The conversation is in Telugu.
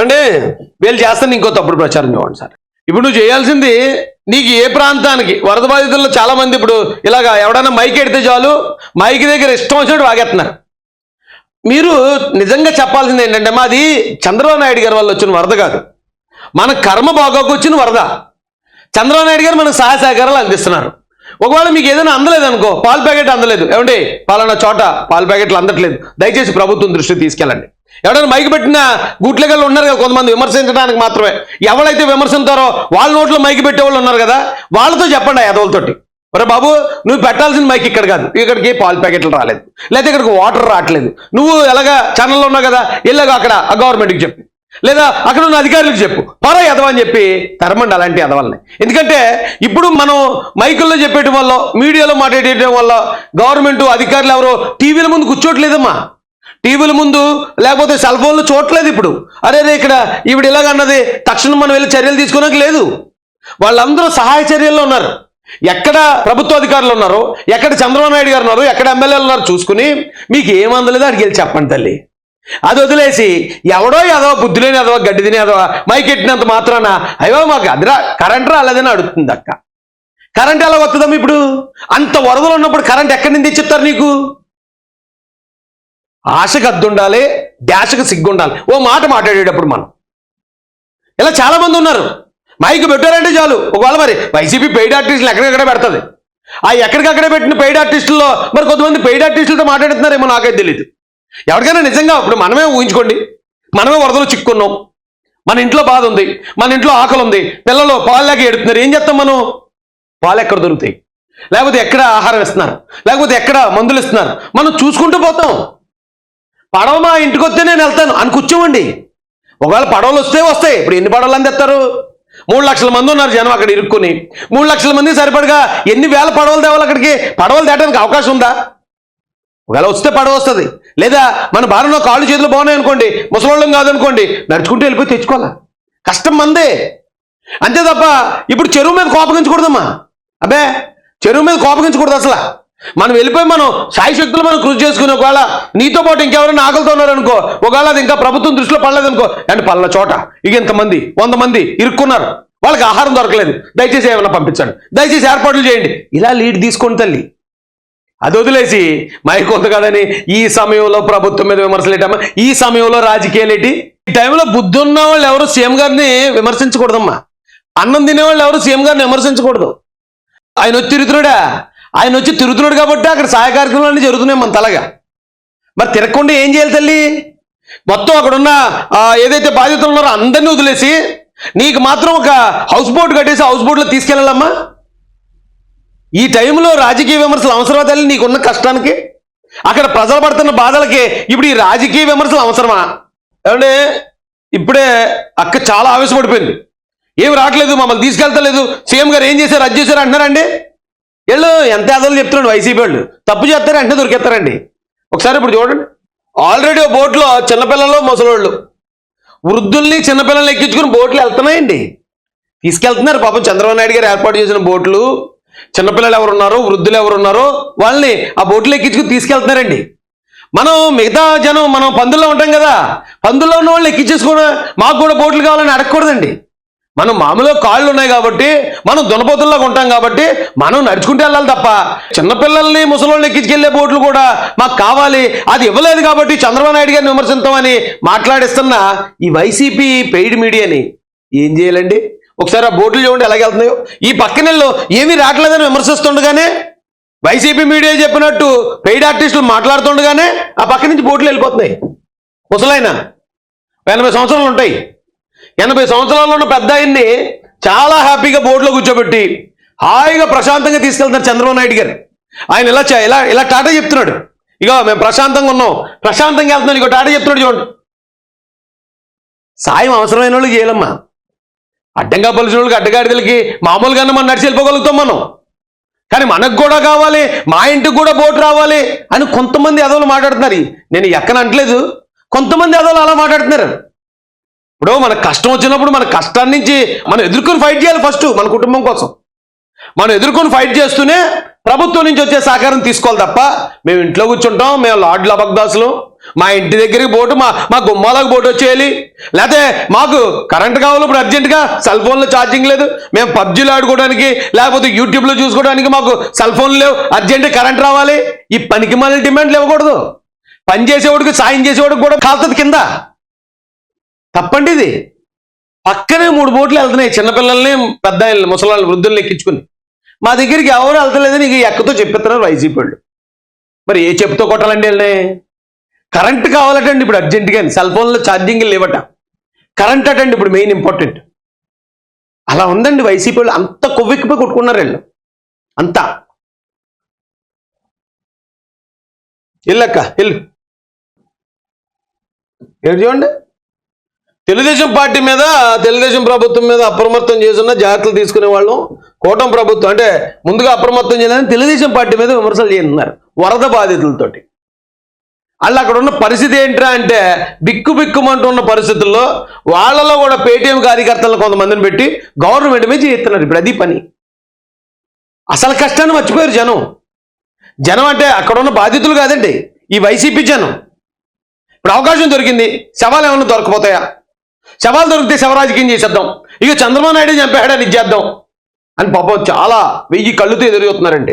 అంటే వీళ్ళు చేస్తాను ఇంకో తప్పుడు ప్రచారం చూడండి సార్. ఇప్పుడు నువ్వు చేయాల్సింది నీకు ఏ ప్రాంతానికి వరద బాధితుల్లో చాలా మంది ఇప్పుడు ఇలాగా ఎవడైనా మైక్ ఎడితే చాలు మైక్ దగ్గర ఇష్టం వచ్చినట్టు వాగేస్తున్నారు. మీరు నిజంగా చెప్పాల్సింది ఏంటంటే మాది చంద్రబాబు నాయుడు గారి వల్ల వచ్చిన వరద కాదు, మన కర్మ బాగోకు వచ్చిన వరద. చంద్రబాబు నాయుడు గారు మనకు సహాయ సహకారాలు అందిస్తున్నారు. ఒకవేళ మీకు ఏదైనా అందలేదు అనుకో, పాల ప్యాకెట్ అందలేదు, ఏమంటే పలానా చోట పాల ప్యాకెట్లు అందట్లేదు, దయచేసి ప్రభుత్వం దృష్టికి తీసుకెళ్ళండి. ఎవరైనా మైకి పెట్టిన గూట్లెగళ్ళు ఉన్నారు కదా కొంతమంది విమర్శించడానికి మాత్రమే, ఎవరైతే విమర్శించారో వాళ్ళ నోట్లో మైకి పెట్టేవాళ్ళు ఉన్నారు కదా, వాళ్ళతో చెప్పండి ఆ ఎదవలతోటి, ఒరే బాబు నువ్వు పెట్టాల్సిన మైక్ ఇక్కడ కాదు, ఇక్కడికి పాల ప్యాకెట్లు రాలేదు, లేకపోతే ఇక్కడికి వాటర్ రావట్లేదు, నువ్వు ఎలాగా ఛానల్లో ఉన్నావు కదా ఇలాగా అక్కడ ఆ గవర్నమెంట్కి చెప్పు, లేదా అక్కడ ఉన్న అధికారులకు చెప్పు, పరా ఎదవ అని చెప్పి తరమండి అలాంటి ఎదవల్ని. ఎందుకంటే ఇప్పుడు మనం మైకుల్లో చెప్పేయటం వల్ల, మీడియాలో మాట్లాడేయడం వల్ల గవర్నమెంట్ అధికారులు ఎవరో టీవీల ముందు కూర్చోట్లేదమ్మా, టీవీల ముందు లేకపోతే సెల్ ఫోన్లు చూడట్లేదు. ఇప్పుడు అరే ఇక్కడ ఈవిడ ఇలాగన్నది తక్షణం మనం వెళ్ళి చర్యలు తీసుకోవడానికి లేదు. వాళ్ళందరూ సహాయ చర్యల్లో ఉన్నారు. ఎక్కడ ప్రభుత్వ అధికారులు ఉన్నారు, ఎక్కడ చంద్రబాబు నాయుడు గారు ఉన్నారు, ఎక్కడ ఎమ్మెల్యేలు ఉన్నారు చూసుకుని మీకు ఏమందలేదో అడిగి వెళ్ళి చెప్పండి తల్లి. అది వదిలేసి ఎవడో ఏదో బుద్ధి లేని ఏదో గడ్డి తిని ఏదో మైక్ ఎట్టినంత మాత్రాన అయ్యో మాకు అదిరా కరెంట్ రాలేదని అడుగుతుంది అక్క. కరెంట్ ఎలా వస్తుందమ్మా? ఇప్పుడు అంత వరదలు ఉన్నప్పుడు కరెంట్ ఎక్కడి నుంచి తెచ్చిస్తారు నీకు? ఆశకు అద్దు ఉండాలి, డాషకు సిగ్గు ఉండాలి. ఓ మాట మాట్లాడేటప్పుడు మనం ఇలా చాలా మంది ఉన్నారు, మైక్ పెట్టారంటే చాలు. ఒకవేళ మరి వైసీపీ పెయిడ్ ఆర్టిస్టులు ఎక్కడికక్కడే పెడుతుంది. ఆ ఎక్కడికక్కడే పెట్టిన పెయిడ్ ఆర్టిస్టుల్లో మరి కొంతమంది పెయిడ్ ఆర్టిస్టులతో మాట్లాడుతున్నారేమో నాకైతే తెలియదు. ఎవరికైనా నిజంగా ఇప్పుడు మనమే ఊహించుకోండి, మనమే వరదలు చిక్కున్నాం, మన ఇంట్లో బాధ ఉంది, మన ఇంట్లో ఆకలి ఉంది, పిల్లలు పాలు లేక ఎడుతున్నారు, ఏం చేస్తాం మనం? పాలు ఎక్కడ దొరుకుతాయి, లేకపోతే ఎక్కడ ఆహారం ఇస్తున్నారు, లేకపోతే ఎక్కడ మందులు ఇస్తున్నారు, మనం చూసుకుంటూ పోతాం. పడవ మా ఇంటికి వస్తే నేను వెళ్తాను అని కూర్చోండి. ఒకవేళ పడవలు వస్తే వస్తాయి. ఇప్పుడు ఎన్ని పడవలు అని తెస్తారు? 3 లక్షల మంది ఉన్నారు జనం అక్కడ ఇరుక్కుని. 3 లక్షల మంది సరిపడగా ఎన్ని వేల పడవలు తేవాలి అక్కడికి? పడవలు తేటానికి అవకాశం ఉందా? ఒకవేళ వస్తే పడవ వస్తుంది, లేదా మన భారంలో కాళ్ళు చేతులు బాగున్నాయి అనుకోండి, ముసలోళ్ళం కాదనుకోండి, నడుచుకుంటూ వెళ్ళిపోయి తెచ్చుకోవాలా, కష్టం మందే. అంతే తప్ప ఇప్పుడు చెరువు మీద కోపగించకూడదమ్మా. అబ్బే చెరువు మీద కోపగించకూడదు అసలు. మనం వెళ్ళిపోయి మనం సాయి శక్తులు మనం కృషి చేసుకుని, ఒకవేళ నీతో పాటు ఇంకెవరైనా ఆకలితో ఉన్నారనుకో, ఒకవేళ అది ఇంకా ప్రభుత్వం దృష్టిలో పడలేదనుకో, అంటే పల్ల చోట ఇక ఇంతమంది 100 మంది ఇరుక్కున్నారు, వాళ్ళకి ఆహారం దొరకలేదు, దయచేసి ఏమైనా పంపించండి, దయచేసి ఏర్పాట్లు చేయండి, ఇలా లీడ్ తీసుకోండి తల్లి. అది వదిలేసి మైక్ ఉంది కదని ఈ సమయంలో ప్రభుత్వం మీద విమర్శలేటమ్మా, ఈ సమయంలో రాజకీయాలేటి? ఈ టైంలో బుద్ధి ఉన్న వాళ్ళు ఎవరు సీఎం గారిని విమర్శించకూడదమ్మా. అన్నం తినేవాళ్ళు ఎవరు సీఎం గారిని విమర్శించకూడదు. ఆయన వచ్చి తిరుగుతున్నాడా? ఆయన వచ్చి తిరుగుతున్నాడు కాబట్టి అక్కడ సహాయ కార్యక్రమాలన్నీ జరుగుతున్నాయి మన తలగా. మరి తిరగకుండా ఏం చేయాలి తల్లి? మొత్తం అక్కడున్న ఏదైతే బాధ్యతలు ఉన్నారో అందరినీ వదిలేసి నీకు మాత్రం ఒక హౌస్ బోట్ కట్టేసి హౌస్ బోట్లో తీసుకెళ్ళాలమ్మా. ఈ టైంలో రాజకీయ విమర్శలు అవసరమా తల్లి? నీకున్న కష్టానికి, అక్కడ ప్రజలు పడుతున్న బాధలకి ఇప్పుడు ఈ రాజకీయ విమర్శలు అవసరమా? ఏమంటే ఇప్పుడే అక్క చాలా ఆవేశపడిపోయింది, ఏం రావట్లేదు, మమ్మల్ని తీసుకెళ్తలేదు, సీఎం గారు ఏం చేశారు అది చేశారు అంటున్నారండి. వీళ్ళు ఎంత అదలు చెప్తున్నాడు వైసీపీ వాళ్ళు, తప్పు చేస్తారు అంటే దొరికేస్తారండి. ఒకసారి ఇప్పుడు చూడండి, ఆల్రెడీ బోట్లో చిన్నపిల్లలు ముసలోళ్ళు వృద్ధుల్ని చిన్నపిల్లల్ని ఎక్కించుకుని బోట్లు వెళ్తున్నాయండి, తీసుకెళ్తున్నారు. పాపం చంద్రబాబు నాయుడు గారు ఏర్పాటు చేసిన బోట్లు, చిన్నపిల్లలు ఎవరున్నారో వృద్ధులు ఎవరున్నారో వాళ్ళని ఆ బోట్లు ఎక్కించుకుని తీసుకెళ్తున్నారండి. మనం మిగతా జనం మనం పందుల్లో ఉంటాం కదా, పందుల్లో ఉన్న వాళ్ళని ఎక్కించేసుకుని మాకు కూడా బోట్లు కావాలని అడగకూడదండి. మనం మామూలుగా కాళ్ళు ఉన్నాయి కాబట్టి, మనం దునపోతుల్లాగా ఉంటాం కాబట్టి మనం నడుచుకుంటూ వెళ్ళాలి తప్ప చిన్నపిల్లల్ని ముసలోళ్ళని ఎక్కించుకెళ్లే బోట్లు కూడా మాకు కావాలి, అది ఇవ్వలేదు కాబట్టి చంద్రబాబు నాయుడు గారిని విమర్శిస్తామని మాట్లాడిస్తున్న ఈ వైసీపీ పెయిడ్ మీడియాని ఏం చేయాలండి? ఒకసారి ఆ బోట్లు చూడండి ఎలాగ వెళ్తున్నాయో. ఈ పక్కనెళ్ళు ఏమీ రావట్లేదని విమర్శిస్తుండగానే, వైసీపీ మీడియా చెప్పినట్టు పెయిడ్ ఆర్టిస్టులు మాట్లాడుతుండగానే ఆ పక్క నుంచి బోట్లు వెళ్ళిపోతున్నాయి. ముసలైన 80 సంవత్సరాలు ఉంటాయి, 80 సంవత్సరాల్లో ఉన్న పెద్ద ఆయన్ని చాలా హ్యాపీగా బోట్లో కూర్చోబెట్టి హాయిగా ప్రశాంతంగా తీసుకెళ్తున్నారు చంద్రబాబు నాయుడు గారు. ఆయన ఇలా టాటా చెప్తున్నాడు, ఇగో మేము ప్రశాంతంగా ఉన్నాం, ప్రశాంతంగా వెళ్తున్నాం, ఇగో టాటా చెప్తున్నాడు చూడండి. సాయం అవసరమైన వాళ్ళకి చేయాలమ్మా, అడ్డంగా పలిచిన వాళ్ళకి అడ్డగాడిదలకి మామూలుగానే మనం నడిచి వెళ్ళిపోగలుగుతాం మనం. కానీ మనకు కూడా కావాలి, మా ఇంటికి కూడా బోటు రావాలి అని కొంతమంది ఎదవలు మాట్లాడుతున్నారు. నేను ఎక్కనంటలేదు, కొంతమంది ఎదవలు అలా మాట్లాడుతున్నారు. ఇప్పుడు మనకు కష్టం వచ్చినప్పుడు మన కష్టాన్ని నుంచి మనం ఎదుర్కొని ఫైట్ చేయాలి. ఫస్ట్ మన కుటుంబం కోసం మనం ఎదుర్కొని ఫైట్ చేస్తూనే ప్రభుత్వం నుంచి వచ్చే సహకారం తీసుకోవాలి తప్ప మేము ఇంట్లో కూర్చుంటాం, మేము లార్డ్ లబక్దాసులు, మా ఇంటి దగ్గరికి బోటు, మా గుమ్మాలకు బోటు వచ్చేయాలి. లేకపోతే మాకు కరెంట్ కావాలి ఇప్పుడు అర్జెంటుగా, సెల్ ఫోన్లో ఛార్జింగ్ లేదు, మేము పబ్జీలు ఆడుకోవడానికి లేకపోతే యూట్యూబ్లో చూసుకోవడానికి మాకు సెల్ ఫోన్లు లేవు, అర్జెంట్ కరెంట్ రావాలి. ఈ పనికి మళ్ళీ డిమాండ్లు ఇవ్వకూడదు. పని చేసేవాడికి సాయం చేసేవాడికి కూడా కాలుతుంది కింద. తప్పండి ఇది. పక్కనే 3 బోట్లు వెళ్తున్నాయి, చిన్నపిల్లల్ని, పెద్ద ముసలాళ్ళు, వృద్ధుల్ని ఎక్కించుకుని. మా దగ్గరికి ఎవరు వెళ్తలేదు, నీకు ఎక్కతో చెప్పిస్తున్నారు వైసీపీ వాళ్ళు. మరి ఏ చెప్పుతో కొట్టాలండి వెళ్ళి? కరెంట్ కావాలటండి ఇప్పుడు అర్జెంటుగా, సెల్ ఫోన్లో ఛార్జింగ్ లేవట, కరెంట్ అటండి ఇప్పుడు మెయిన్ ఇంపార్టెంట్. అలా ఉందండి వైసీపీ వాళ్ళు, అంత కొవ్వెక్కిపోయి కొట్టుకున్నారు వీళ్ళు అంతా. ఇల్లక్క ఇల్లు ఏంటి చూడండి, తెలుగుదేశం పార్టీ మీద, తెలుగుదేశం ప్రభుత్వం మీద అప్రమత్తం చేస్తున్న జాగ్రత్తలు తీసుకునే వాళ్ళు, కూటమి ప్రభుత్వం అంటే ముందుగా అప్రమత్తం చేయాలని తెలుగుదేశం పార్టీ మీద విమర్శలు చేస్తున్నారు వరద బాధితులతోటి. వాళ్ళు అక్కడ ఉన్న పరిస్థితి ఏంట్రా అంటే బిక్కుబిక్కుమంటున్న పరిస్థితుల్లో వాళ్ళలో కూడా పేటీఎం కార్యకర్తలను కొంతమందిని పెట్టి గవర్నమెంట్ మీద చేస్తున్నారు. ఇప్పుడు అది పని. అసలు కష్టాన్ని మర్చిపోయారు జనం. జనం అంటే అక్కడ ఉన్న బాధితులు కాదండి, ఈ వైసీపీ జనం. ఇప్పుడు అవకాశం దొరికింది, శవాలు ఏమైనా దొరకపోతాయా? శవాలు దొరికితే శవరాజకీయం చేసేద్దాం, ఇక చంద్రబాబు నాయుడు చంపేయడానికి ఇచ్చేద్దాం అని పాపం చాలా 1000 కళ్ళుతో ఎదురవుతున్నారండి.